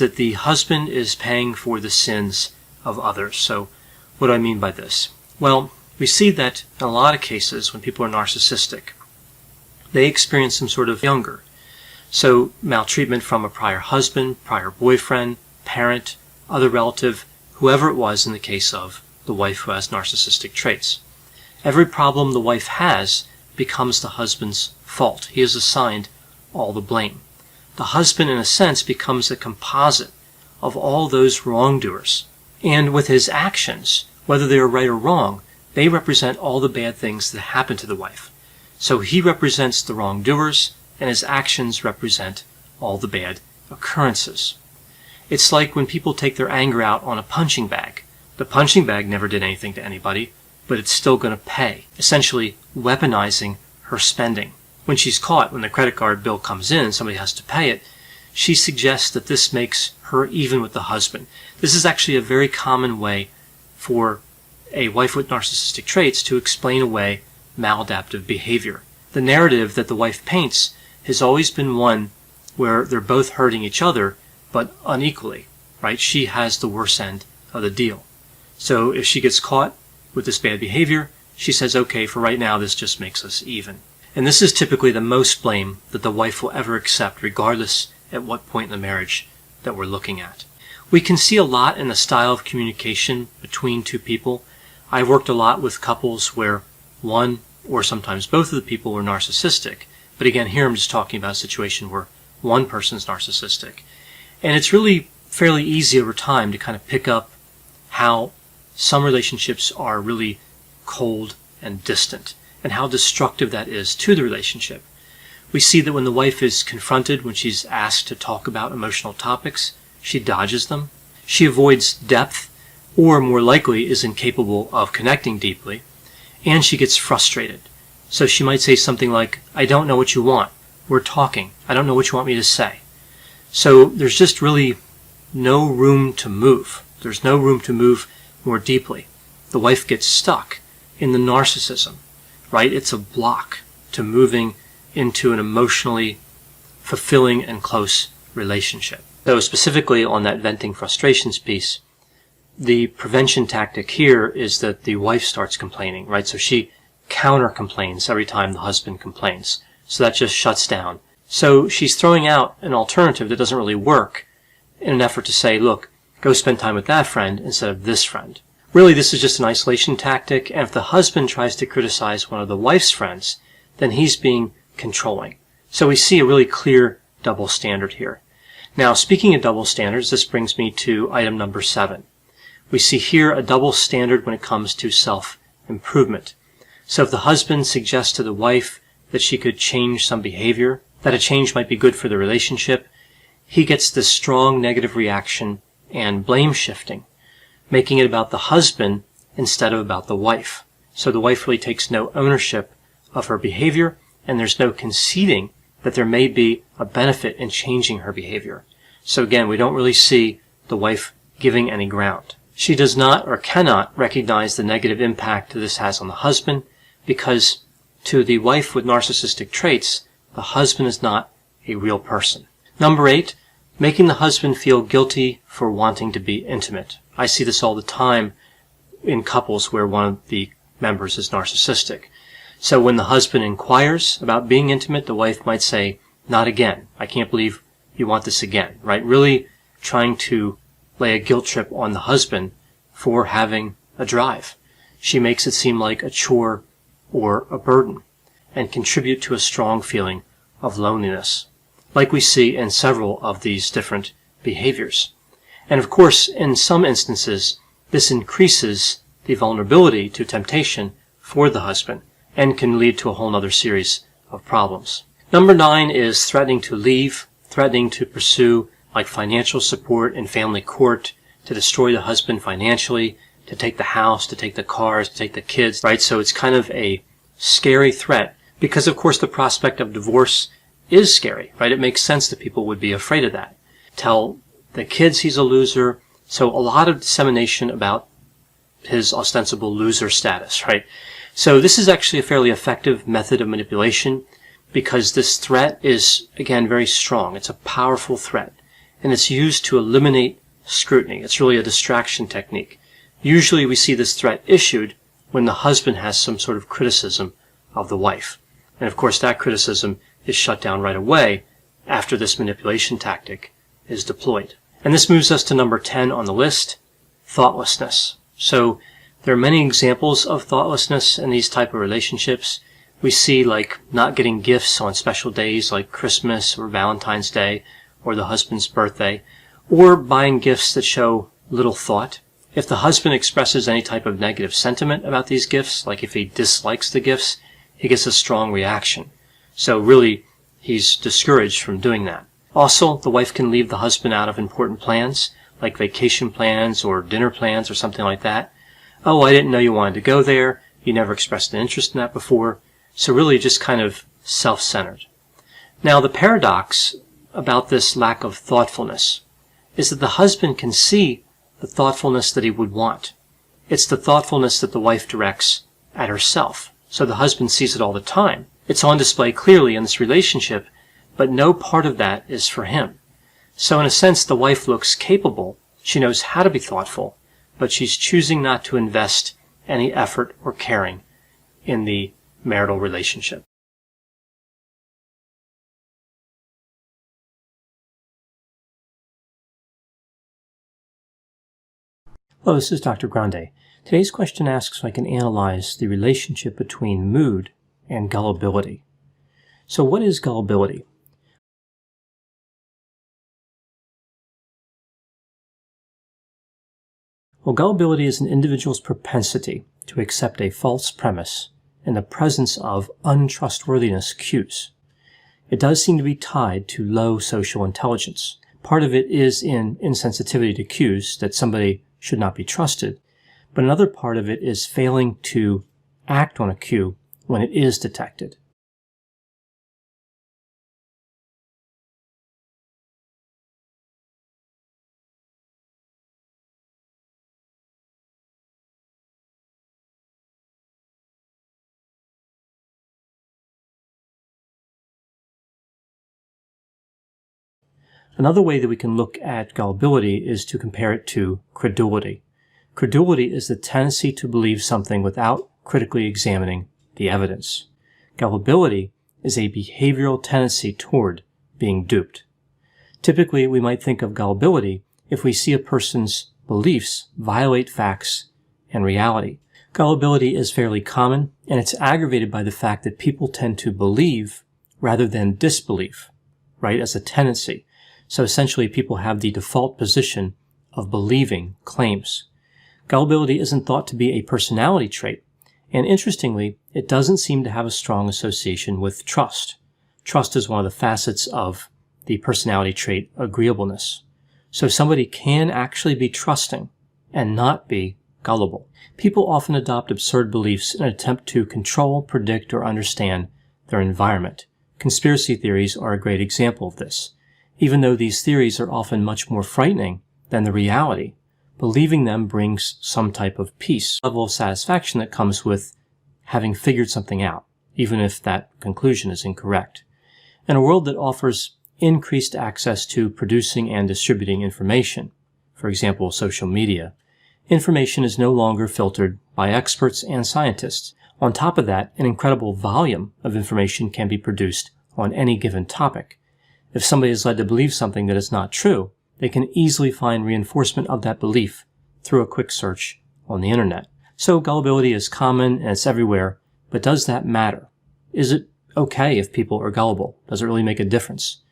that the husband is paying for the sins of others. So what do I mean by this? Well, we see that in a lot of cases when people are narcissistic, they experience some sort of younger. So maltreatment from a prior husband, prior boyfriend, parent, other relative, whoever it was in the case of the wife who has narcissistic traits. Every problem the wife has becomes the husband's fault. He is assigned all the blame. The husband, in a sense, becomes a composite of all those wrongdoers. And with his actions, whether they are right or wrong, they represent all the bad things that happen to the wife. So he represents the wrongdoers, and his actions represent all the bad occurrences. It's like when people take their anger out on a punching bag. The punching bag never did anything to anybody, but it's still going to pay, essentially weaponizing her spending. When she's caught, when the credit card bill comes in and somebody has to pay it, she suggests that this makes her even with the husband. This is actually a very common way for a wife with narcissistic traits to explain away maladaptive behavior. The narrative that the wife paints has always been one where they're both hurting each other, but unequally, right? She has the worse end of the deal. So if she gets caught with this bad behavior, she says, okay, for right now, this just makes us even. And this is typically the most blame that the wife will ever accept, regardless at what point in the marriage that we're looking at. We can see a lot in the style of communication between two people. I've worked a lot with couples where one or sometimes both of the people were narcissistic. But again, here I'm just talking about a situation where one person's narcissistic. And it's really fairly easy over time to kind of pick up how some relationships are really cold and distant, and how destructive that is to the relationship. We see that when the wife is confronted, when she's asked to talk about emotional topics, she dodges them. She avoids depth, or more likely is incapable of connecting deeply, and she gets frustrated. So she might say something like, I don't know what you want. We're talking. I don't know what you want me to say. So there's just really no room to move. There's no room to move more deeply. The wife gets stuck in the narcissism, right? It's a block to moving into an emotionally fulfilling and close relationship. So specifically on that venting frustrations piece, the prevention tactic here is that the wife starts complaining, right? So she counter-complains every time the husband complains. So that just shuts down. So she's throwing out an alternative that doesn't really work in an effort to say, look, go spend time with that friend instead of this friend. Really, this is just an isolation tactic, and if the husband tries to criticize one of the wife's friends, then he's being controlling. So we see a really clear double standard here. Now, speaking of double standards, this brings me to item number 7. We see here a double standard when it comes to self-improvement. So if the husband suggests to the wife that she could change some behavior, that a change might be good for the relationship, he gets this strong negative reaction and blame shifting, making it about the husband instead of about the wife. So the wife really takes no ownership of her behavior, and there's no conceding that there may be a benefit in changing her behavior. So again, we don't really see the wife giving any ground. She does not or cannot recognize the negative impact this has on the husband, because to the wife with narcissistic traits, the husband is not a real person. Number 8, making the husband feel guilty for wanting to be intimate. I see this all the time in couples where one of the members is narcissistic. So when the husband inquires about being intimate, the wife might say, not again. I can't believe you want this again, right? Really trying to lay a guilt trip on the husband for having a drive. She makes it seem like a chore or a burden and contribute to a strong feeling of loneliness, like we see in several of these different behaviors. And of course, in some instances, this increases the vulnerability to temptation for the husband and can lead to a whole other series of problems. Number 9 is threatening to leave, threatening to pursue like financial support in family court, to destroy the husband financially, to take the house, to take the cars, to take the kids, right? So it's kind of a scary threat because, of course, the prospect of divorce is scary, right? It makes sense that people would be afraid of that. Tell the kids he's a loser. So a lot of dissemination about his ostensible loser status, right? So this is actually a fairly effective method of manipulation because this threat is, again, very strong. It's a powerful threat. and it's used to eliminate scrutiny. It's really a distraction technique. Usually we see this threat issued when the husband has some sort of criticism of the wife. And of course that criticism is shut down right away after this manipulation tactic is deployed. And this moves us to number 10 on the list, thoughtlessness. So there are many examples of thoughtlessness in these type of relationships. We see like not getting gifts on special days like Christmas or Valentine's Day or the husband's birthday, or buying gifts that show little thought. If the husband expresses any type of negative sentiment about these gifts, like if he dislikes the gifts, he gets a strong reaction. So really, he's discouraged from doing that. Also, the wife can leave the husband out of important plans, like vacation plans or dinner plans or something like that. Oh, I didn't know you wanted to go there. You never expressed an interest in that before. So really just kind of self-centered. Now, the paradox about this lack of thoughtfulness is that the husband can see the thoughtfulness that he would want. It's the thoughtfulness that the wife directs at herself. So the husband sees it all the time. It's on display clearly in this relationship, but no part of that is for him. So in a sense, the wife looks capable. She knows how to be thoughtful, but she's choosing not to invest any effort or caring in the marital relationship. Hello, this is Dr. Grande. Today's question asks if I can analyze the relationship between mood and gullibility. So what is gullibility? Well, gullibility is an individual's propensity to accept a false premise in the presence of untrustworthiness cues. It does seem to be tied to low social intelligence. Part of it is in insensitivity to cues, that somebody should not be trusted, but another part of it is failing to act on a cue when it is detected. Another way that we can look at gullibility is to compare it to credulity. Credulity is the tendency to believe something without critically examining the evidence. Gullibility is a behavioral tendency toward being duped. Typically, we might think of gullibility if we see a person's beliefs violate facts and reality. Gullibility is fairly common, and it's aggravated by the fact that people tend to believe rather than disbelieve, right, as a tendency. So essentially, people have the default position of believing claims. Gullibility isn't thought to be a personality trait, and interestingly, it doesn't seem to have a strong association with trust. Trust is one of the facets of the personality trait agreeableness. So somebody can actually be trusting and not be gullible. People often adopt absurd beliefs in an attempt to control, predict, or understand their environment. Conspiracy theories are a great example of this. Even though these theories are often much more frightening than the reality, believing them brings some type of peace, level of satisfaction that comes with having figured something out, even if that conclusion is incorrect. In a world that offers increased access to producing and distributing information, for example, social media, information is no longer filtered by experts and scientists. On top of that, an incredible volume of information can be produced on any given topic. If somebody is led to believe something that is not true, they can easily find reinforcement of that belief through a quick search on the internet. So gullibility is common and it's everywhere, but does that matter? Is it okay if people are gullible? Does it really make a difference?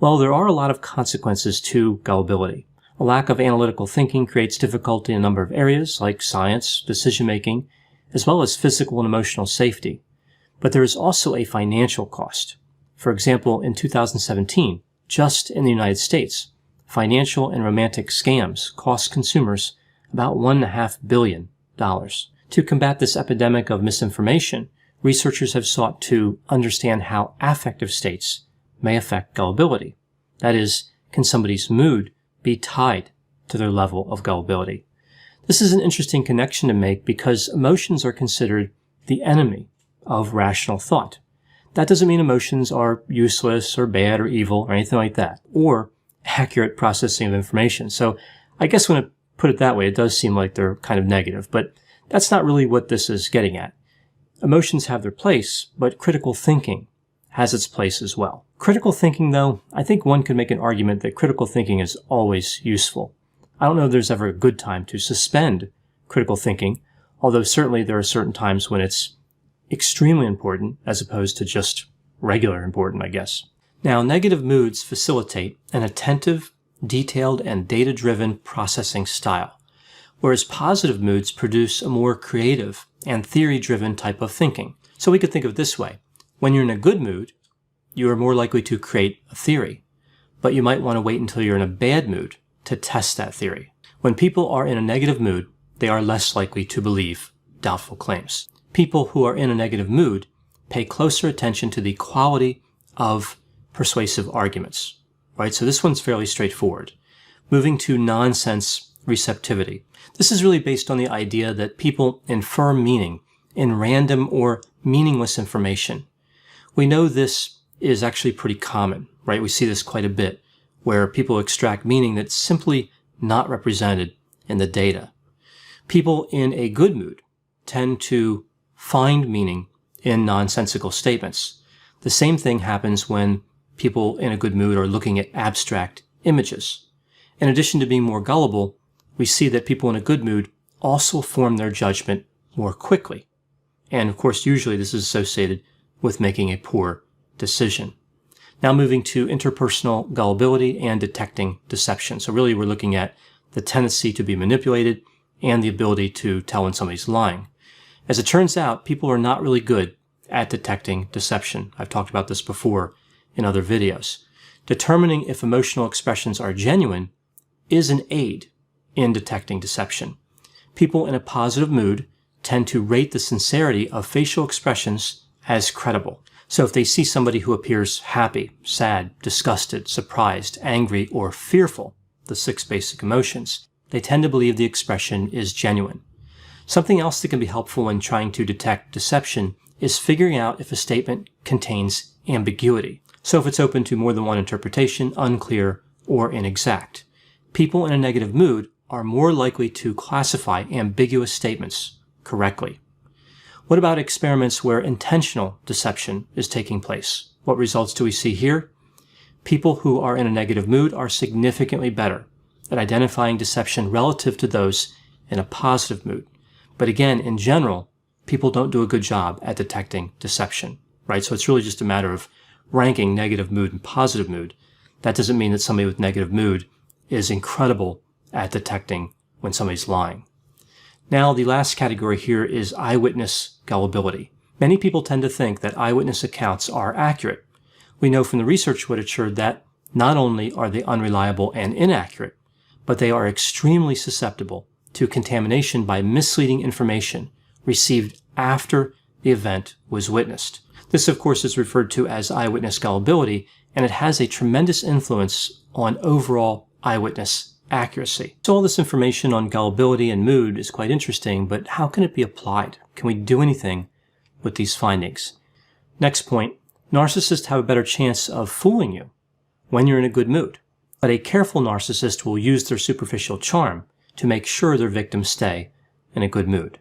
Well, there are a lot of consequences to gullibility. A lack of analytical thinking creates difficulty in a number of areas like science, decision-making, as well as physical and emotional safety. But there is also a financial cost. For example, in 2017, just in the United States, financial and romantic scams cost consumers about $1.5 billion. To combat this epidemic of misinformation, researchers have sought to understand how affective states may affect gullibility. That is, can somebody's mood be tied to their level of gullibility? This is an interesting connection to make because emotions are considered the enemy of rational thought. That doesn't mean emotions are useless or bad or evil or anything like that, or accurate processing of information. So I guess when I put it that way, it does seem like they're kind of negative, but that's not really what this is getting at. Emotions have their place, but critical thinking has its place as well. Critical thinking, though, I think one could make an argument that critical thinking is always useful. I don't know if there's ever a good time to suspend critical thinking, although certainly there are certain times when it's extremely important as opposed to just regular important, I guess. Now, negative moods facilitate an attentive, detailed, and data-driven processing style, whereas positive moods produce a more creative and theory-driven type of thinking. So we could think of it this way. When you're in a good mood, you are more likely to create a theory, but you might want to wait until you're in a bad mood to test that theory. When people are in a negative mood, they are less likely to believe doubtful claims. People who are in a negative mood pay closer attention to the quality of persuasive arguments, right? So this one's fairly straightforward. Moving to nonsense receptivity. This is really based on the idea that people infer meaning in random or meaningless information. We know this is actually pretty common, right? We see this quite a bit, where people extract meaning that's simply not represented in the data. People in a good mood tend to find meaning in nonsensical statements. The same thing happens when people in a good mood are looking at abstract images. In addition to being more gullible, we see that people in a good mood also form their judgment more quickly. And of course, usually this is associated with making a poor decision. Now moving to interpersonal gullibility and detecting deception. So really we're looking at the tendency to be manipulated and the ability to tell when somebody's lying. As it turns out, people are not really good at detecting deception. I've talked about this before in other videos. Determining if emotional expressions are genuine is an aid in detecting deception. People in a positive mood tend to rate the sincerity of facial expressions as credible. So if they see somebody who appears happy, sad, disgusted, surprised, angry, or fearful, the 6 basic emotions, they tend to believe the expression is genuine. Something else that can be helpful when trying to detect deception is figuring out if a statement contains ambiguity. So if it's open to more than one interpretation, unclear, or inexact. People in a negative mood are more likely to classify ambiguous statements correctly. What about experiments where intentional deception is taking place? What results do we see here? People who are in a negative mood are significantly better at identifying deception relative to those in a positive mood. But again, in general, people don't do a good job at detecting deception, right? So it's really just a matter of ranking negative mood and positive mood. That doesn't mean that somebody with negative mood is incredible at detecting when somebody's lying. Now, the last category here is eyewitness gullibility. Many people tend to think that eyewitness accounts are accurate. We know from the research literature that not only are they unreliable and inaccurate, but they are extremely susceptible to contamination by misleading information received after the event was witnessed. This, of course, is referred to as eyewitness gullibility, and it has a tremendous influence on overall eyewitness accuracy. So all this information on gullibility and mood is quite interesting, but how can it be applied? Can we do anything with these findings? Next point, narcissists have a better chance of fooling you when you're in a good mood. But a careful narcissist will use their superficial charm to make sure their victims stay in a good mood.